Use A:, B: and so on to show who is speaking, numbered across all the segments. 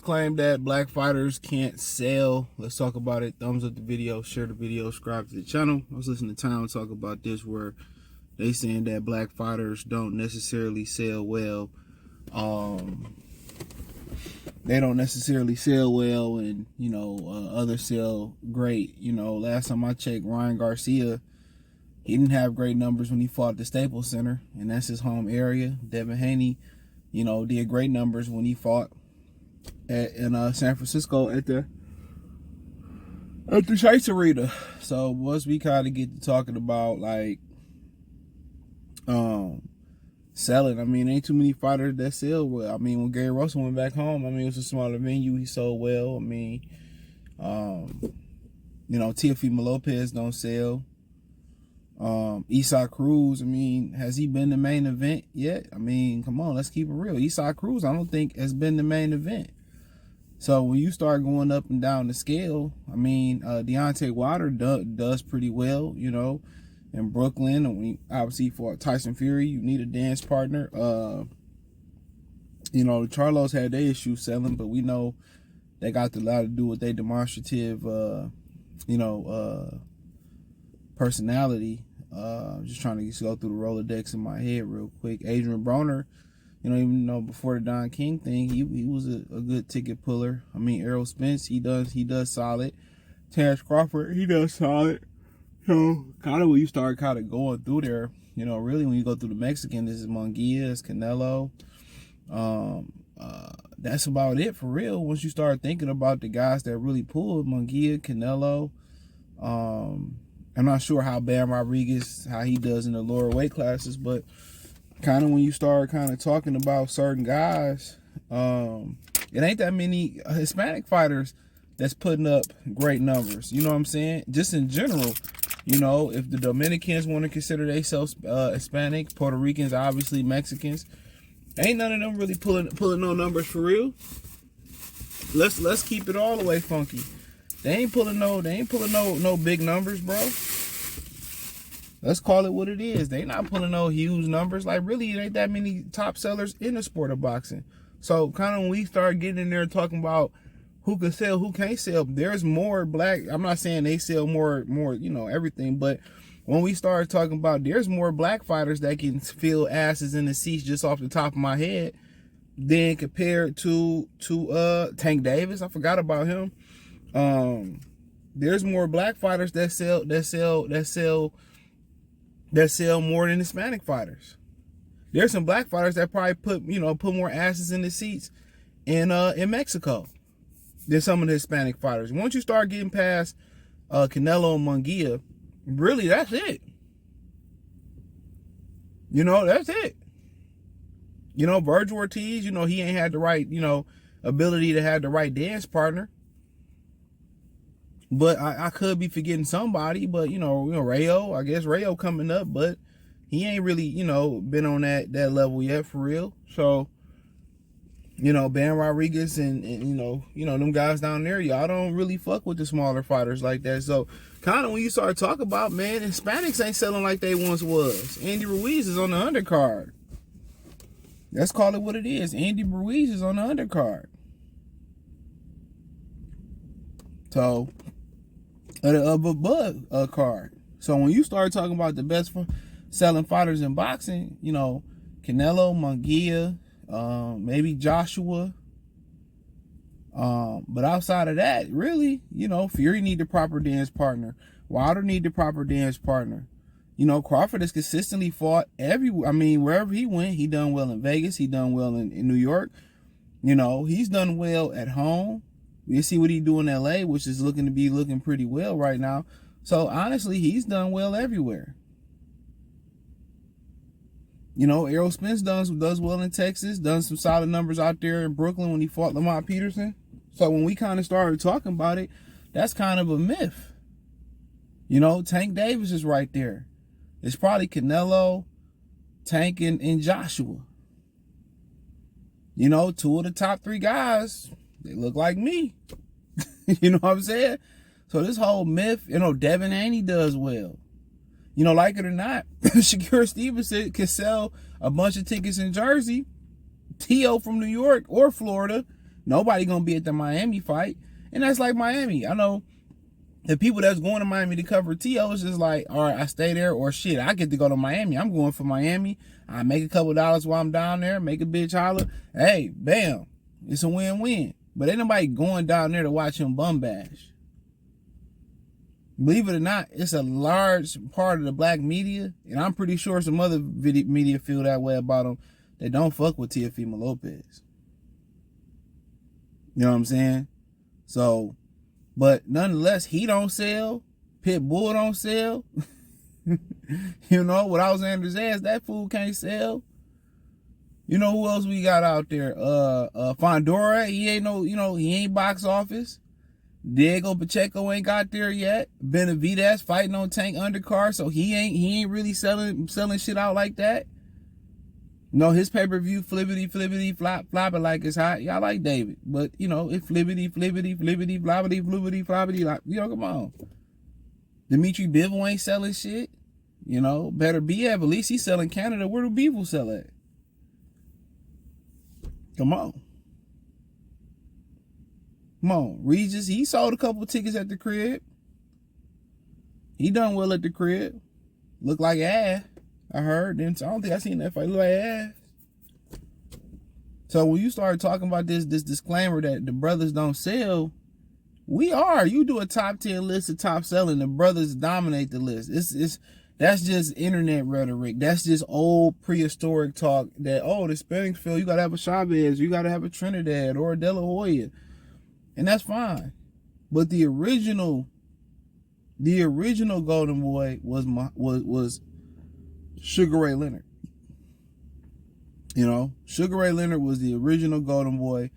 A: claim that black fighters can't sell. Let's talk about it. Thumbs up the video, share the video, subscribe to the channel. I was listening to Town talk about this, where they saying that black fighters don't necessarily sell well. They don't necessarily sell well, and others sell great. Last time I checked, Ryan Garcia, he didn't have great numbers when he fought at the Staples Center, and that's his home area. Devin Haney, did great numbers when he fought in San Francisco at the Chase Arena. So once we kind of get to talking about selling, ain't too many fighters that sell well. When Gary Russell went back home, it was a smaller venue. He sold well. Teofimo Lopez don't sell. Isaac Cruz, has he been the main event yet? Come on, let's keep it real. Isaac Cruz, I don't think has been the main event. So when you start going up and down the scale, Deontay Wilder does pretty well, in Brooklyn. And we obviously fought Tyson Fury, you need a dance partner. The Charlos had their issues selling, but we know they got a lot to do with their demonstrative, personality. Just trying to go through the Rolodex in my head real quick. Adrian Broner, even though before the Don King thing, he was a good ticket puller. Errol Spence, he does solid. Terrence Crawford, he does solid. So kind of when you start kind of going through there, really when you go through the Mexican, this is Munguia, it's Canelo. That's about it for real. Once you start thinking about the guys that really pulled, Munguia, Canelo. I'm not sure how Bam Rodriguez, how he does in the lower weight classes, but kind of when you start kind of talking about certain guys, it ain't that many Hispanic fighters that's putting up great numbers. You know what I'm saying? Just in general, if the Dominicans want to consider themselves Hispanic, Puerto Ricans, obviously Mexicans, ain't none of them really pulling no numbers for real. Let's keep it all the way funky. They ain't pulling no big numbers, bro. Let's call it what it is. They not pulling no huge numbers. Really, it ain't that many top sellers in the sport of boxing. So kind of when we start getting in there talking about who can sell, who can't sell, there's more black. I'm not saying they sell more, everything, but when we start talking about there's more black fighters that can fill asses in the seats just off the top of my head than compared to Tank Davis. I forgot about him. There's more black fighters that sell more than Hispanic fighters. There's some black fighters that probably put more asses in the seats in Mexico than some of the Hispanic fighters. Once you start getting past Canelo and Munguia, really that's it. That's it. Virgil Ortiz, he ain't had the right, ability to have the right dance partner. But I could be forgetting somebody, but Rayo, I guess Rayo coming up, but he ain't really, been on that level yet for real. So, Bam Rodriguez and them guys down there, y'all don't really fuck with the smaller fighters like that. So kind of when you start talking about, man, Hispanics ain't selling like they once was. Andy Ruiz is on the undercard. Let's call it what it is. Andy Ruiz is on the undercard. So above a card. So when you start talking about the best selling fighters in boxing, Canelo, Munguia, maybe Joshua. But outside of that, really, Fury need the proper dance partner. Wilder need the proper dance partner. Crawford has consistently fought everywhere. Wherever he went, he done well in Vegas. He done well in New York. He's done well at home. You see what he do in LA, which is looking pretty well right now. So honestly, he's done well everywhere. Errol Spence does well in Texas, done some solid numbers out there in Brooklyn when he fought Lamont Peterson. So when we kind of started talking about it, that's kind of a myth. Tank Davis is right there. It's probably Canelo, Tank, and Joshua. Two of the top three guys, they look like me. You know what I'm saying? So this whole myth, Devin Haney does well. Like it or not, Shakur Stevenson can sell a bunch of tickets in Jersey. T.O. from New York or Florida, Nobody gonna be at the Miami fight. And that's like Miami. I know the people that's going to Miami to cover T.O. is just like, all right, I stay there, or shit, I get to go to Miami. I'm going for Miami. I make a couple dollars while I'm down there, make a bitch holler. Hey, bam. It's a win-win. But ain't nobody going down there to watch him bum bash. Believe it or not, it's a large part of the black media, and I'm pretty sure some other media feel that way about him, that don't fuck with Teofimo Lopez. You know what I'm saying? So, but nonetheless, he don't sell. Pitbull don't sell. You know, with Alexander's ass, that fool can't sell. You know who else we got out there? Fondora, he ain't no, he ain't box office. Diego Pacheco ain't got there yet. Benavidez fighting on Tank undercard, so he ain't really selling shit out like that. No, his pay-per-view flippity flopping like it's hot. Y'all like David, but it flippity floppity floppity like, come on. Dimitri Bivol ain't selling shit. Better be at least he's selling Canada. Where do Bivol sell at? Come on. Regis, he sold a couple tickets at the crib. He done well at the crib. Look like ass. I heard. I don't think I seen that fight. Look like ass. So when you start talking about this disclaimer that the brothers don't sell, we are. You do a top 10 list of top selling, the brothers dominate the list. That's just internet rhetoric. That's just old prehistoric talk that, the Hispanics feel you gotta have a Chavez, you gotta have a Trinidad or a De La Hoya. And that's fine. But the original Golden Boy was Sugar Ray Leonard. Sugar Ray Leonard was the original Golden Boy.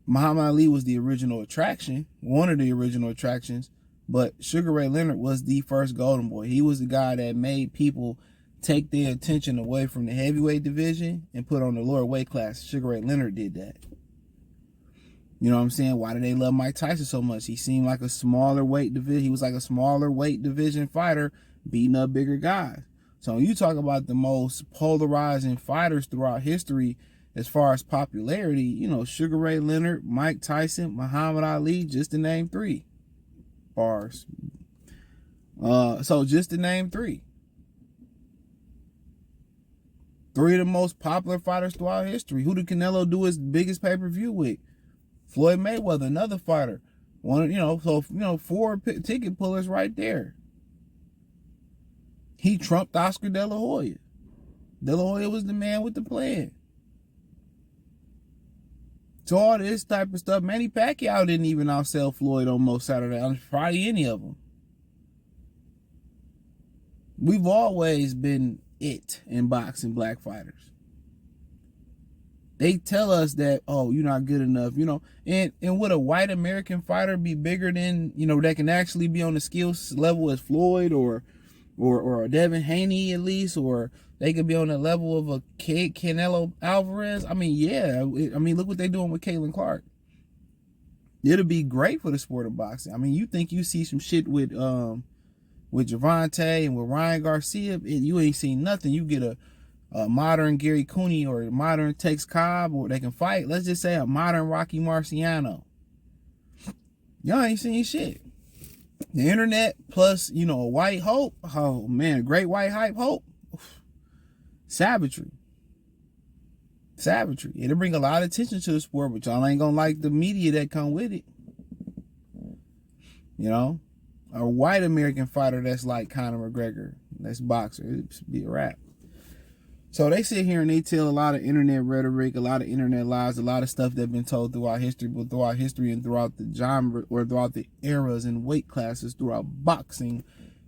A: Muhammad Ali was the original attraction, one of the original attractions, but Sugar Ray Leonard was the first Golden Boy. He was the guy that made people take their attention away from the heavyweight division and put on the lower weight class. Sugar Ray Leonard did that. You know what I'm saying? Why do they love Mike Tyson so much? He seemed like a smaller weight division. He was like a smaller weight division fighter beating up bigger guys. So when you talk about the most polarizing fighters throughout history as far as popularity, Sugar Ray Leonard, Mike Tyson, Muhammad Ali, just to name 3. Bars. So just to name 3. 3 of the most popular fighters throughout history. Who did Canelo do his biggest pay-per-view with? Floyd Mayweather, another fighter. 4 ticket pullers right there. He trumped Oscar De La Hoya. De La Hoya was the man with the plan. So all this type of stuff, Manny Pacquiao didn't even outsell Floyd on most Saturday. On probably any of them. We've always been it in boxing, black fighters. They tell us that, you're not good enough, and would a white American fighter be bigger than, that can actually be on the skills level as Floyd or Devin Haney at least, or they could be on the level of a Canelo Alvarez? I mean, yeah. Look what they're doing with Caitlin Clark. It'll be great for the sport of boxing. I mean, you think you see some shit with Gervonta and with Ryan Garcia, you ain't seen nothing. You get a modern Gary Cooney or a modern Tex Cobb, or they can fight. Let's just say a modern Rocky Marciano. Y'all ain't seen shit. The internet plus, a white hope. Oh man, a great white hype hope. Savagery. It'll bring a lot of attention to the sport, but y'all ain't gonna like the media that come with it. A white American fighter that's like Conor McGregor, that's boxer, it'd be a wrap. So they sit here and they tell a lot of internet rhetoric, a lot of internet lies, a lot of stuff that's been told throughout history, but throughout history and throughout the genre or throughout the eras and weight classes throughout boxing,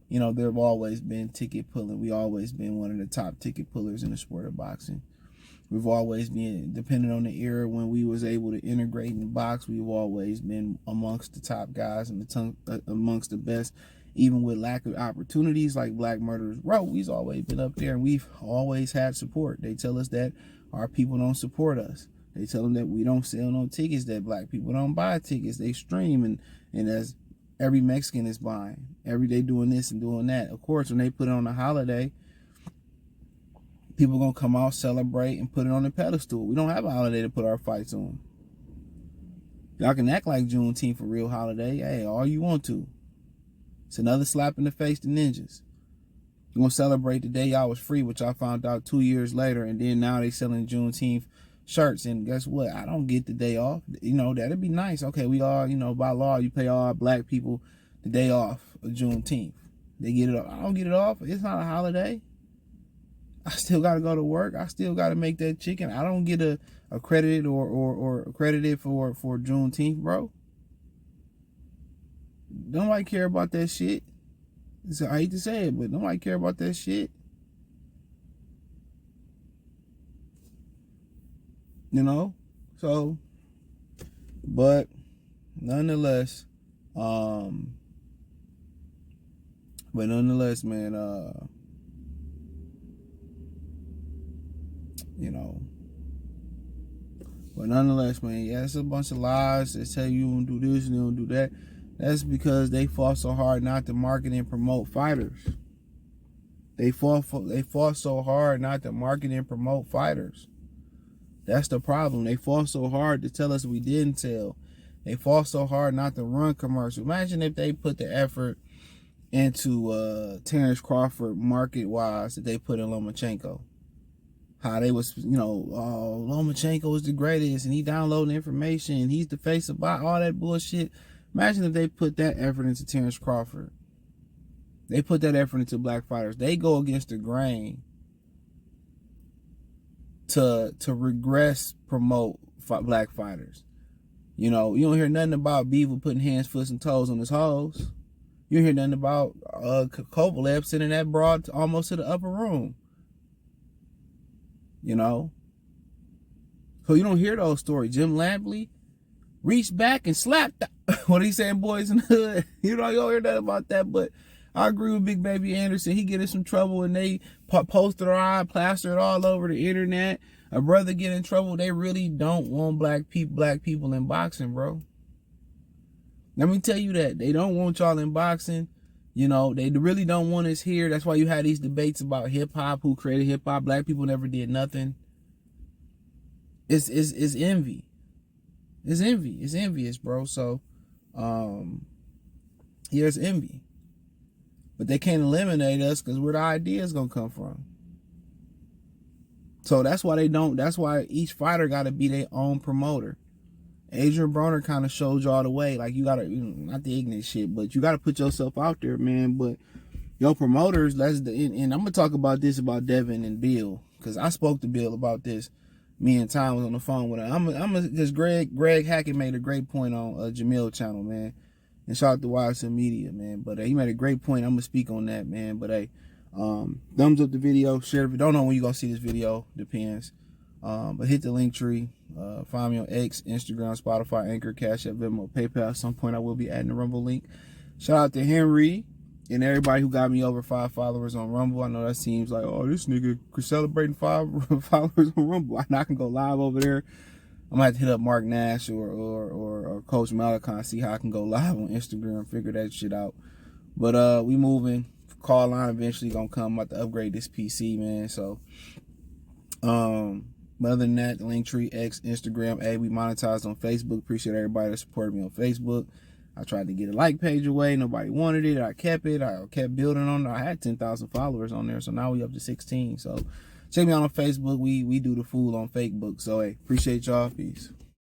A: there have always been ticket pulling. We always been one of the top ticket pullers in the sport of boxing. We've always been, depending on the era when we was able to integrate and box, we've always been amongst the top guys and amongst the best. Even with lack of opportunities like Black Murderers Row, we've always been up there and we've always had support. They tell us that our people don't support us. They tell them that we don't sell no tickets, that black people don't buy tickets. They stream and as every Mexican is buying. Every day doing this and doing that. Of course, when they put it on a holiday, people going to come out, celebrate, and put it on the pedestal. We don't have a holiday to put our fights on. Y'all can act like Juneteenth a real holiday. Hey, all you want to. It's another slap in the face to ninjas. You're going to celebrate the day y'all was free, which I found out 2 years later, and then now they selling Juneteenth shirts, and guess what? I don't get the day off. You know, that'd be nice. Okay, we all, you know, by law, you pay all black people the day off of Juneteenth. They get it off. I don't get it off. It's not a holiday. I still got to go to work. I still got to make that chicken. I don't get accredited or accredited for Juneteenth, bro. Nobody care about that shit. So I hate to say it, but nobody care about that shit. You know? So, but nonetheless, man, you know, but nonetheless, man, yeah, it's a bunch of lies that tell you don't do this and you don't do that. That's because they fought so hard not to market and promote fighters. They fought so hard not to market and promote fighters. That's the problem. They fought so hard to tell us we didn't tell. They fought so hard not to run commercials. Imagine if they put the effort into Terrence Crawford market-wise that they put in Lomachenko. How they was, you know, oh, Lomachenko is the greatest and he downloading information and he's the face of all that bullshit. Imagine if they put that effort into Terrence Crawford. They put that effort into black fighters. They go against the grain to regress promote black fighters. You know, you don't hear nothing about Beaver putting hands, foot, and toes on his hoes. You don't hear nothing about Kovalev sending that broad almost to the upper room. You know? So you don't hear those stories. Jim Lampley reached back and slapped what he saying, boys in the hood. You know, you don't hear nothing about that, but I agree with Big Baby Anderson. He get in some trouble and they posted it, plastered it all over the internet. A brother get in trouble. They really don't want black people in boxing, bro. Let me tell you that. They don't want y'all in boxing. You know, they really don't want us here. That's why you had these debates about hip hop, who created hip hop. Black people never did nothing. It's envy. It's envy. It's envious, bro. So, yeah, it's envy. But they can't eliminate us because where the ideas gonna come from. So that's why they don't. That's why each fighter got to be their own promoter. Adrian Broner kind of showed y'all the way. Like, you gotta, you know, not the ignorant shit, but you gotta put yourself out there, man. But your promoters, and I'm gonna talk about this about Devin and Bill, because I spoke to Bill about this. Me and Tom was on the phone with him. Because Greg Hackett made a great point on Jamil channel, man. And shout out to YSM Media, man. But he made a great point. I'm gonna speak on that, man. But hey, thumbs up the video, share it. Don't know when you're gonna see this video, depends. But hit the link tree. Find me on X, Instagram, Spotify, Anchor, Cash App, Venmo, PayPal. At some point I will be adding the Rumble link. Shout out to Henry and everybody who got me over 5 followers on Rumble. I know that seems like, oh, this nigga celebrating 5 followers on Rumble. I can go live over there. I'm gonna have to hit up Mark Nash or Coach Malachi, see how I can go live on Instagram, figure that shit out. But we moving. Call line eventually gonna come. I'm about to upgrade this PC, man. So but other than that, the link tree, X, Instagram. Hey, we monetized on Facebook. Appreciate everybody that supported me on Facebook. I tried to get a like page away. Nobody wanted it. I kept it. I kept building on it. I had 10,000 followers on there. So now we up to 16. So check me out on Facebook. We do the fool on Facebook. So hey, appreciate y'all. Peace.